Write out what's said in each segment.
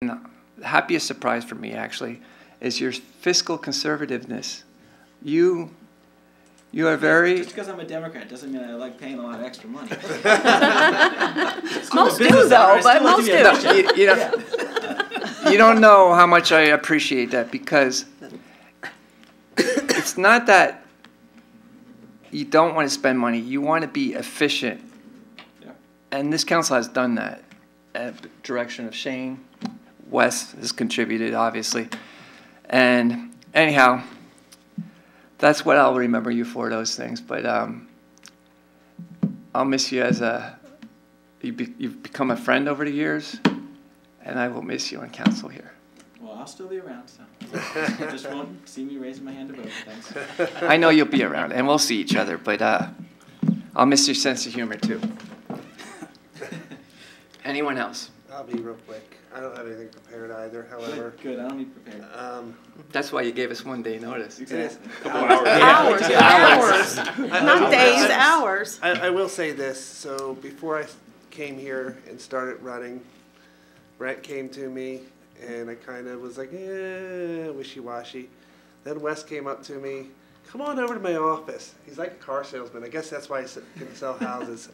and the happiest surprise for me, actually, is your fiscal conservativeness. You are very... Just because I'm a Democrat doesn't mean I like paying a lot of extra money. Most do, though, but most do. You don't know how much I appreciate that, because it's not that you don't want to spend money. You want to be efficient. Yeah. And this council has done that at the direction of Shane. Wes has contributed, obviously. And anyhow, that's what I'll remember you for, those things. But I'll miss you as you've become a friend over the years, and I will miss you on council here. Well, I'll still be around, so just won't see me raising my hand to vote. Thanks. I know you'll be around, and we'll see each other, but I'll miss your sense of humor, too. Anyone else? I'll be real quick. I don't have anything prepared either, however. Good, I don't need prepared. That's why you gave us 1 day notice. Exactly. A couple hours. Hours. Not days, hours. I will say this. So before I came here and started running, Brent came to me, and I kind of was like, wishy-washy. Then Wes came up to me, come on over to my office. He's like a car salesman. I guess that's why he can sell houses.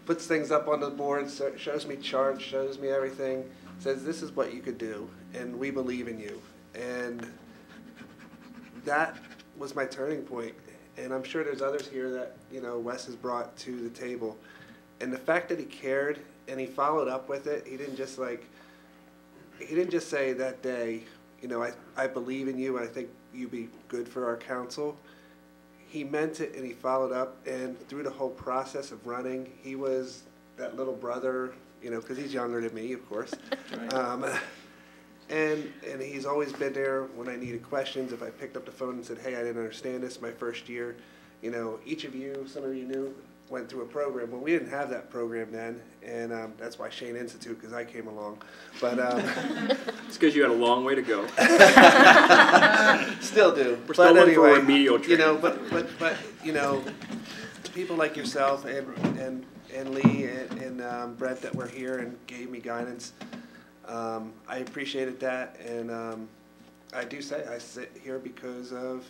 Puts things up on the board, shows me charts, shows me everything, says this is what you could do, and we believe in you. And that was my turning point. And I'm sure there's others here that, Wes has brought to the table. And the fact that he cared and he followed up with it, he didn't just say that day, I believe in you and I think you'd be good for our council. He meant it, and he followed up, and through the whole process of running, he was that little brother, because he's younger than me, of course. Right. And he's always been there when I needed questions. If I picked up the phone and said, hey, I didn't understand this my first year, each of you, some of you knew, went through a program. Well, we didn't have that program then, and that's why Shane Institute, because I came along. But it's because you had a long way to go. Still do. We're still looking for remedial training. But people like yourself and Lee and Brett that were here and gave me guidance. I appreciated that, and I do say I sit here because of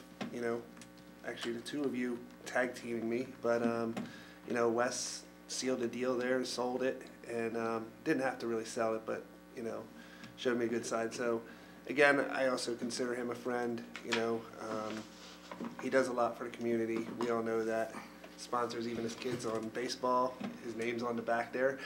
actually the two of you tag teaming me, but Wes sealed the deal there, sold it, and didn't have to really sell it, but showed me a good side. So again, I also consider him a friend. He does a lot for the community. We all know that. Sponsors even his kids on baseball. His name's on the back there.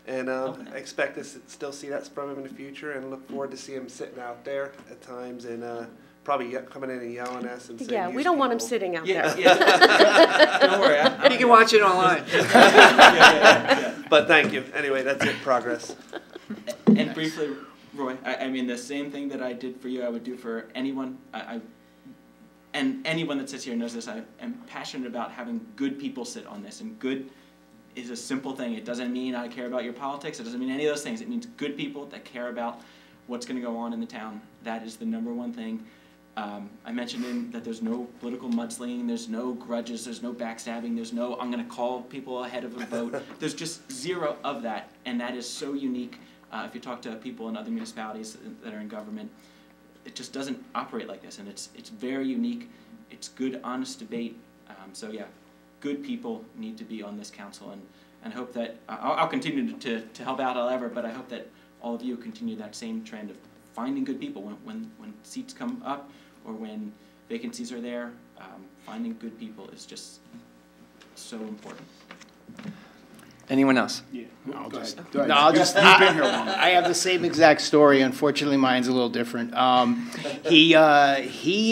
And I expect to still see that from him in the future, and look forward to see him sitting out there at times and probably coming in and yelling at us and saying, yeah, we don't want him sitting out there. Yeah. Don't worry. You can watch it online. Yeah. But thank you. Anyway, that's it. Progress. And briefly, Roy, I mean, the same thing that I did for you, I would do for anyone. And anyone that sits here knows this. I am passionate about having good people sit on this. And good is a simple thing. It doesn't mean I care about your politics. It doesn't mean any of those things. It means good people that care about what's going to go on in the town. That is the #1 thing. I mentioned that there's no political mudslinging, there's no grudges, there's no backstabbing, there's no I'm going to call people ahead of a vote. There's just zero of that, and that is so unique. If you talk to people in other municipalities that are in government, it just doesn't operate like this, and it's very unique. It's good, honest debate. So yeah, good people need to be on this council, and I hope that I'll continue to help out however, but I hope that all of you continue that same trend of finding good people when seats come up or when vacancies are there. Finding good people is just so important. Anyone else? Yeah. I'll just, Go ahead. no, I'll just, You've been here long. I have the same exact story. Unfortunately, mine's a little different. He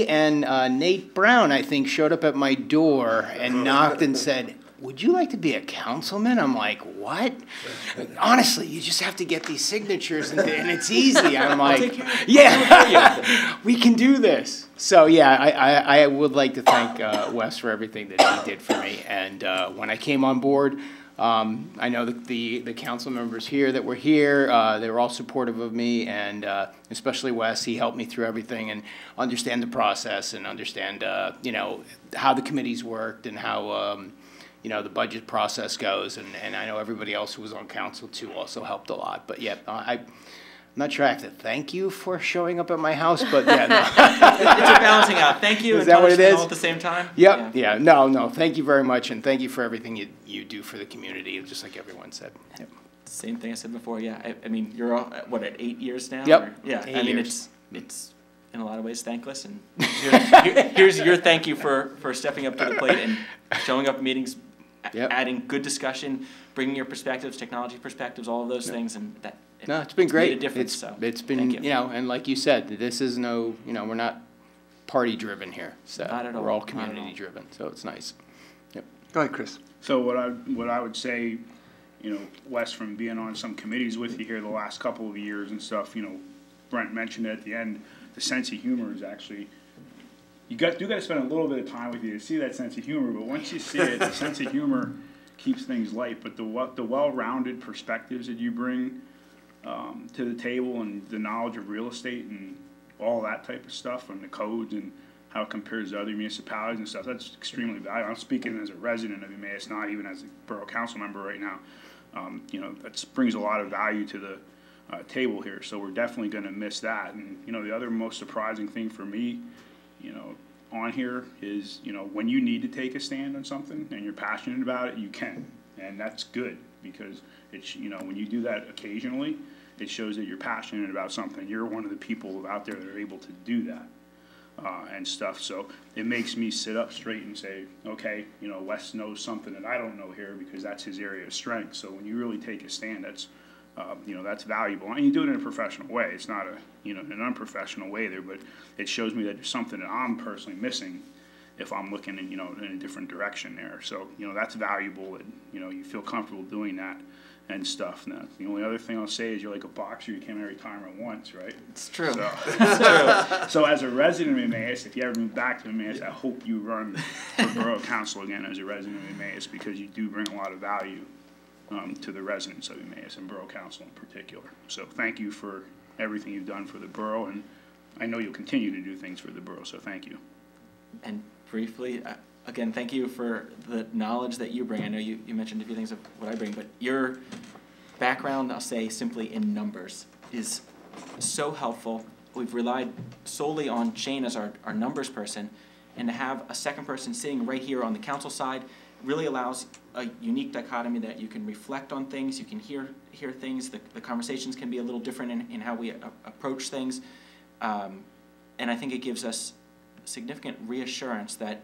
and Nate Brown, I think, showed up at my door and knocked and said, would you like to be a councilman? I'm like, what? Honestly, you just have to get these signatures and it's easy. I'm like, yeah, we can do this. So yeah, I would like to thank Wes for everything that he did for me. And when I came on board, I know that the council members here that were here, they were all supportive of me, and especially Wes. He helped me through everything and understand the process and understand, you know, how the committees worked and how, you know, the budget process goes, and I know everybody else who was on council too also helped a lot. But yeah, I'm not sure I have to thank you for showing up at my house, but yeah, no. It's a balancing out. Thank you Is and that what it punishment is? all at the same time. Yep, yeah, no, thank you very much, and thank you for everything you do for the community, just like everyone said. Yep. Same thing I said before. Yeah, I mean, you're all, what, at 8 years now? Yep. Or- yeah, 8 I mean, years. it's in a lot of ways thankless, and here's your thank you for stepping up to the plate and showing up at meetings, Yep. adding good discussion, bringing your perspectives, technology perspectives, all of those things, and that. No, it's been made great. a difference. So It's been, thank you. you know, and like you said, this is no, you know, we're not party-driven here, so. Not at all, We're all not at all. community-driven, so it's nice. Go ahead, Chris. So what I would say, you know, Wes, from being on some committees with you here the last couple of years and stuff, you know, Brent mentioned at the end, the sense of humor is actually, do got to spend a little bit of time with you to see that sense of humor, but once you see it, the sense of humor keeps things light. But the well-rounded perspectives that you bring to the table, and the knowledge of real estate and all that type of stuff, and the codes and how it compares to other municipalities and stuff, that's extremely valuable. I'm speaking as a resident of Emmaus, not even as a borough council member right now. You know, that brings a lot of value to the table here, so we're definitely going to miss that. And, you know, the other most surprising thing for me, you know, on here is, you know, when you need to take a stand on something and you're passionate about it, you can. And that's good, because it's, you know, when you do that occasionally, it shows that you're passionate about something. You're one of the people out there that are able to do that and stuff. So it makes me sit up straight and say, okay, you know, Wes knows something that I don't know here, because that's his area of strength. So when you really take a stand, that's, you know, that's valuable. And you do it in a professional way. It's not a, you know, an unprofessional way there, but it shows me that there's something that I'm personally missing if I'm looking in, you know, in a different direction there. So, you know, that's valuable, and, you know, you feel comfortable doing that and stuff. Now, the only other thing I'll say is you're like a boxer, you can't retire at once, right? It's true. So, It's true. so as a resident of Emmaus, if you ever move back to Emmaus, I hope you run for borough council again as a resident of Emmaus, because you do bring a lot of value to the residents of Emmaus and borough council in particular. So thank you for everything you've done for the borough, and I know you'll continue to do things for the borough, so thank you. And briefly, again, thank you for the knowledge that you bring. I know you mentioned a few things of what I bring, but your background, I'll say simply in numbers, is so helpful. We've relied solely on Shane as our numbers person, and to have a second person sitting right here on the council side really allows a unique dichotomy that you can reflect on things, you can hear things, the conversations can be a little different in how we approach things, and I think it gives us significant reassurance that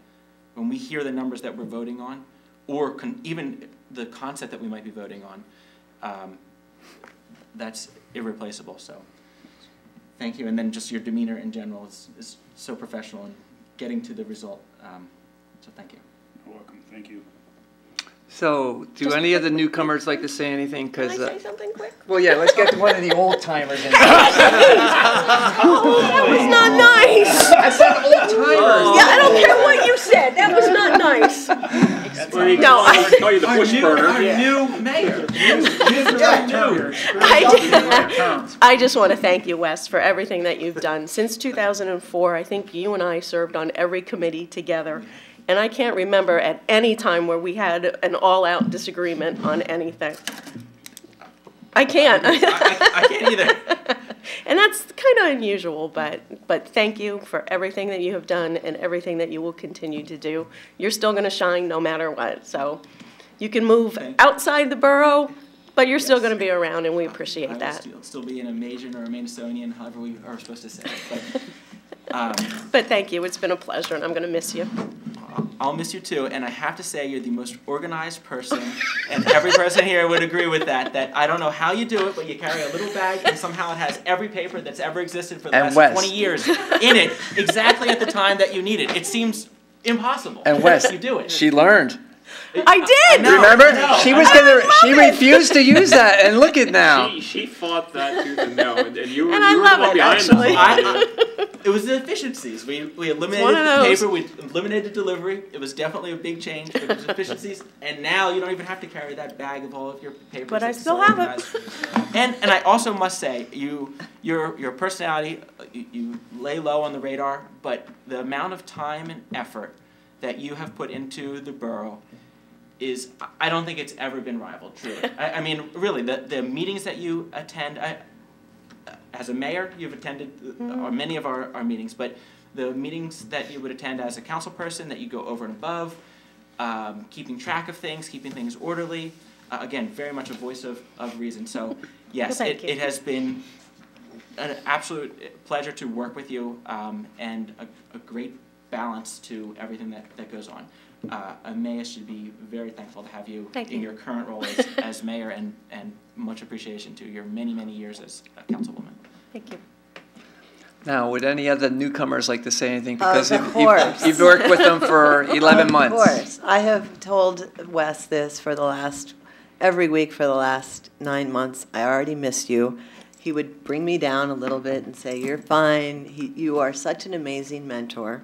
when we hear the numbers that we're voting on, or even the concept that we might be voting on, that's irreplaceable. So thank you. And then just your demeanor in general is so professional in getting to the result. So thank you. You're welcome. Thank you. So, do any of the newcomers like to say anything? Can Because I say something quick? well, yeah, let's get one of the old timers in. Oh, that was not nice. I said old timers. Yeah, I don't care what you said. That was not nice. No, I call you the bush burner. New mayor. I just want to thank you, Wes, for everything that you've done. Since 2004, I think you and I served on every committee together. And I can't remember at any time where we had an all-out disagreement on anything. I can't. I can't either. And that's kind of unusual, but thank you for everything that you have done and everything that you will continue to do. You're still going to shine no matter what. So you can move outside the borough, but you're still going to be around, and we appreciate that. I will still be an Amasian or a Minnesotanian, however we are supposed to say it. But thank you. It's been a pleasure, and I'm going to miss you. I'll miss you too, and I have to say you're the most organized person, and every person here would agree with that I don't know how you do it, but you carry a little bag, and somehow it has every paper that's ever existed for the And last Wes. 20 years in it, exactly at the time that you need it. It seems impossible. And Wes, you do it. she learned. I did! know. Remember? No. She was she refused to use that, and look at now. She fought that tooth and nail, and you were And I the love one it, behind actually. It was the efficiencies. We eliminated one of the those. paper, we eliminated delivery. It was definitely a big change, but it was efficiencies. And now you don't even have to carry that bag of all of your papers. But I It's still so have it. organized. And I also must say, your personality, you lay low on the radar, but the amount of time and effort that you have put into the borough I don't think it's ever been rivaled, truly. I mean, really, the meetings that you attend, as a mayor, you've attended many of our meetings, but the meetings that you would attend as a council person, that you go over and above, keeping track of things, keeping things orderly, again, very much a voice of reason. So, yes, Well, thank you. it has been an absolute pleasure to work with you, and a great balance to everything that goes on. Emmaus should be very thankful to have you Thank in you. your current role as mayor, and much appreciation to your many, many years as a councilwoman. Thank you. Now, would any other newcomers like to say anything? Because Of course. you've worked with them for 11 months. Of course. I have told Wes this every week for the last 9 months. I already missed you. He would bring me down a little bit and say, "You're fine. You are such an amazing mentor.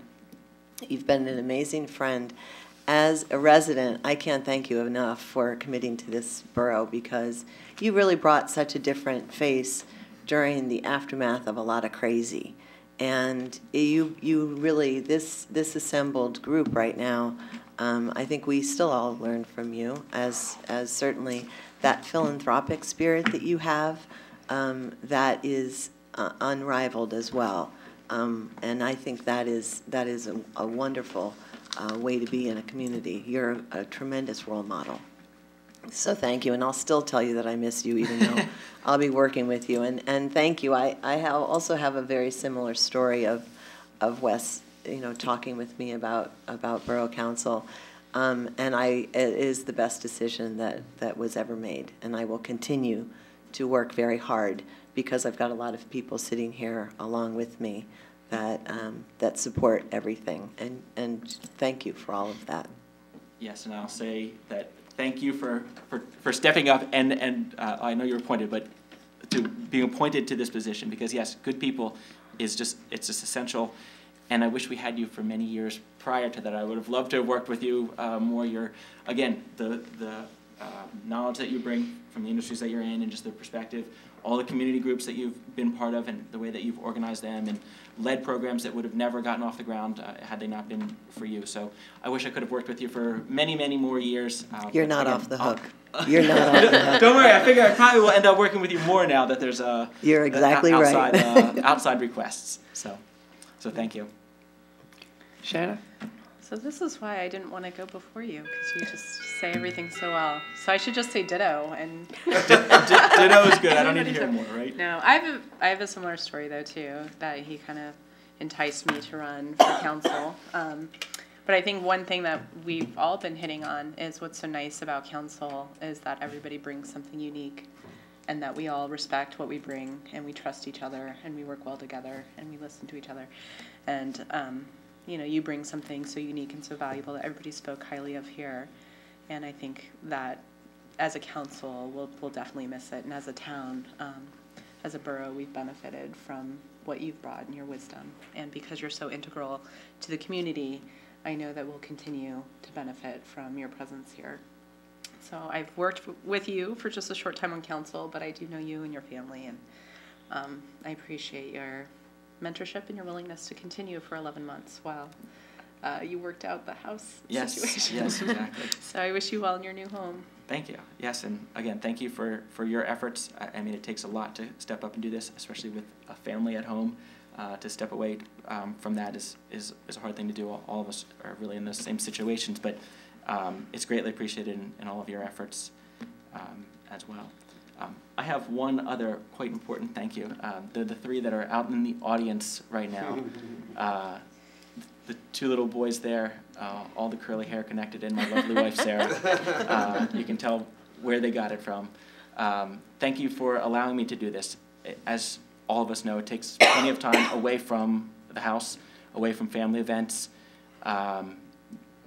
You've been an amazing friend." As a resident, I can't thank you enough for committing to this borough, because you really brought such a different face during the aftermath of a lot of crazy. And you really, this assembled group right now, I think we still all learn from you, as certainly that philanthropic spirit that you have, that is unrivaled as well. And I think that is a wonderful way to be in a community. You're a tremendous role model. So thank you, and I'll still tell you that I miss you, even though I'll be working with you. And thank you. I also have a very similar story of Wes, talking with me about Borough Council, and it is the best decision that was ever made. And I will continue to work very hard, because I've got a lot of people sitting here along with me that support everything. And thank you for all of that. Yes, and I'll say that thank you for stepping up, and I know you're appointed, but to being appointed to this position, because yes, good people it's just essential, and I wish we had you for many years prior to that. I would have loved to have worked with you more. Again, the knowledge that you bring from the industries that you're in, and just the perspective, all the community groups that you've been part of, and the way that you've organized them, and led programs that would have never gotten off the ground had they not been for you. So I wish I could have worked with you for many, many more years. You're not off the hook. You're not off the hook. Don't worry, I figure I probably will end up working with you more now that there's You're exactly outside, right. outside requests. So thank you. Shanna? So this is why I didn't want to go before you, because you just say everything so well. So I should just say ditto. And Ditto is good. I don't need to hear more, right? no, I have a similar story though too, that he kind of enticed me to run for council. But I think one thing that we've all been hitting on is what's so nice about council is that everybody brings something unique, and that we all respect what we bring, and we trust each other, and we work well together, and we listen to each other. And you bring something so unique and so valuable that everybody spoke highly of here. And I think that as a council, we'll definitely miss it. And as a town, as a borough, we've benefited from what you've brought and your wisdom. And because you're so integral to the community, I know that we'll continue to benefit from your presence here. So I've worked with you for just a short time on council, but I do know you and your family. And I appreciate your mentorship and your willingness to continue for 11 months while you worked out the house situation. Yes, exactly. So I wish you well in your new home. Thank you. Yes, and again, thank you for your efforts. I mean, it takes a lot to step up and do this, especially with a family at home. To step away from that is a hard thing to do. All of us are really in those same situations, but it's greatly appreciated in all of your efforts as well. I have one other quite important thank you. The three that are out in the audience right now, the two little boys there, all the curly hair connected in, my lovely wife Sarah. You can tell where they got it from. Thank you for allowing me to do this. As all of us know, it takes plenty of time away from the house, away from family events.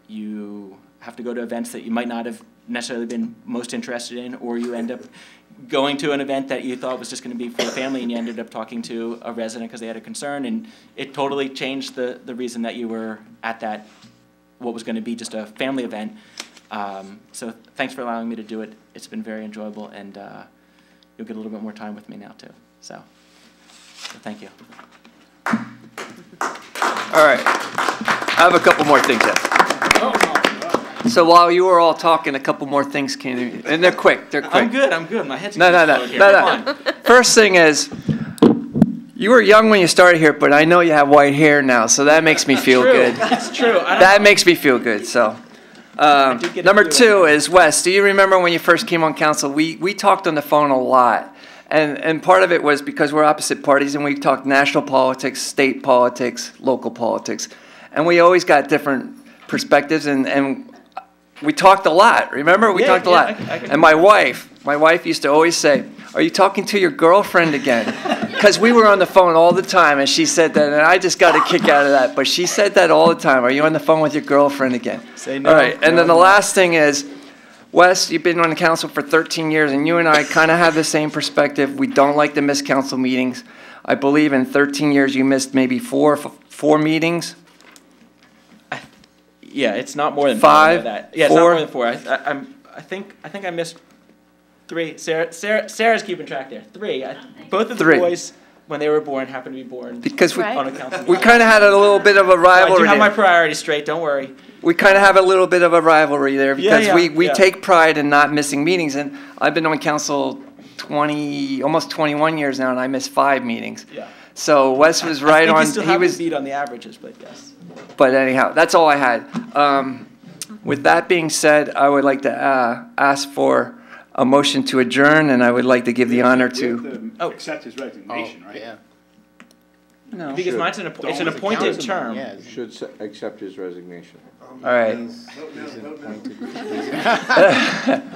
You have to go to events that you might not have necessarily been most interested in, or you end up going to an event that you thought was just going to be for the family, and you ended up talking to a resident because they had a concern, and it totally changed the reason that you were at that, what was going to be just a family event. So thanks for allowing me to do it. It's been very enjoyable, and you'll get a little bit more time with me now too. So thank you. All right. I have a couple more things. So while you were all talking, a couple more things came in, and they're quick, they're quick. I'm good. My head's No, gonna no, explode no, here. no, Come no. on. First thing is, you were young when you started here, but I know you have white hair now, so that makes me feel True. good. That's true. That makes me feel good, so. do get Number into it. two is, Wes, do you remember when you first came on council? We talked on the phone a lot. And part of it was because we're opposite parties and we talked national politics, state politics, local politics. And we always got different perspectives and we talked a lot. Remember? We Yeah, talked a yeah, lot. I can- And my wife used to always say, "Are you talking to your girlfriend again?" Because we were on the phone all the time and she said that, and I just got a kick out of that. But she said that all the time. "Are you on the phone with your girlfriend again?" Say no. All right. And No, then the no. last thing is, Wes, you've been on the council for 13 years, and you and I kind of have the same perspective. We don't like to miss council meetings. I believe in 13 years you missed maybe four meetings. Yeah, it's not more than Five, That. Yeah, it's four? not more than four. I think I missed 3. Sarah's keeping track there. 3. Both of the Three. boys, when they were born, happened to be born Because we, Right. on a council. we kind of had a little bit of a I do rivalry have my there. priorities straight. Don't worry. We kind of have a little bit of a rivalry there because Yeah, we yeah. take pride in not missing meetings. And I've been on council almost 21 years now, and I missed 5 meetings. Yeah. So Wes was I right think on. You still He have was. the beat on the averages, but yes. But anyhow, that's all I had. With that being said, I would like to ask for a motion to adjourn, and I would like to give the honor to. Oh. Accept his resignation, right? Yeah. No. Because mine's it's an Always a appointed councilman, term. Yeah. Should accept his resignation. All right.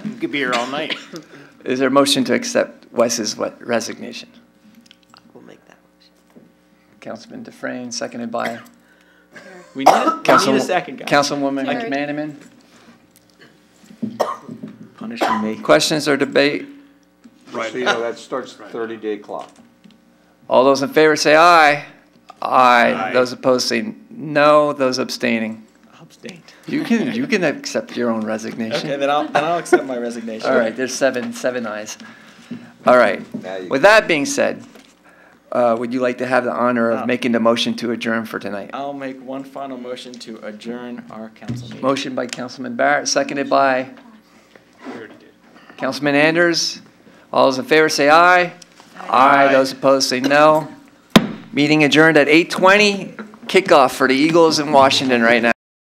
You could be here all night. Is there a motion to accept Wes's resignation? We'll make that motion. Councilman Dufresne, seconded by We need a second, guys. Councilwoman Second. McManaman. Punishing me. Questions or debate? Just so you know, that starts the 30-day clock. All those in favor say aye. Aye. Aye. Those opposed say no. Those abstaining. I'll abstain. You can accept your own resignation. Okay, then I'll accept my resignation. All right, there's seven ayes. All right. Now you- With that being said, would you like to have the honor of Uh, making the motion to adjourn for tonight? I'll make one final motion to adjourn our council meeting. Motion by Councilman Barrett, seconded by Councilman Anders. All those in favor say aye. Aye. Those opposed say no. Meeting adjourned at 8:20. Kickoff for the Eagles in Washington right now.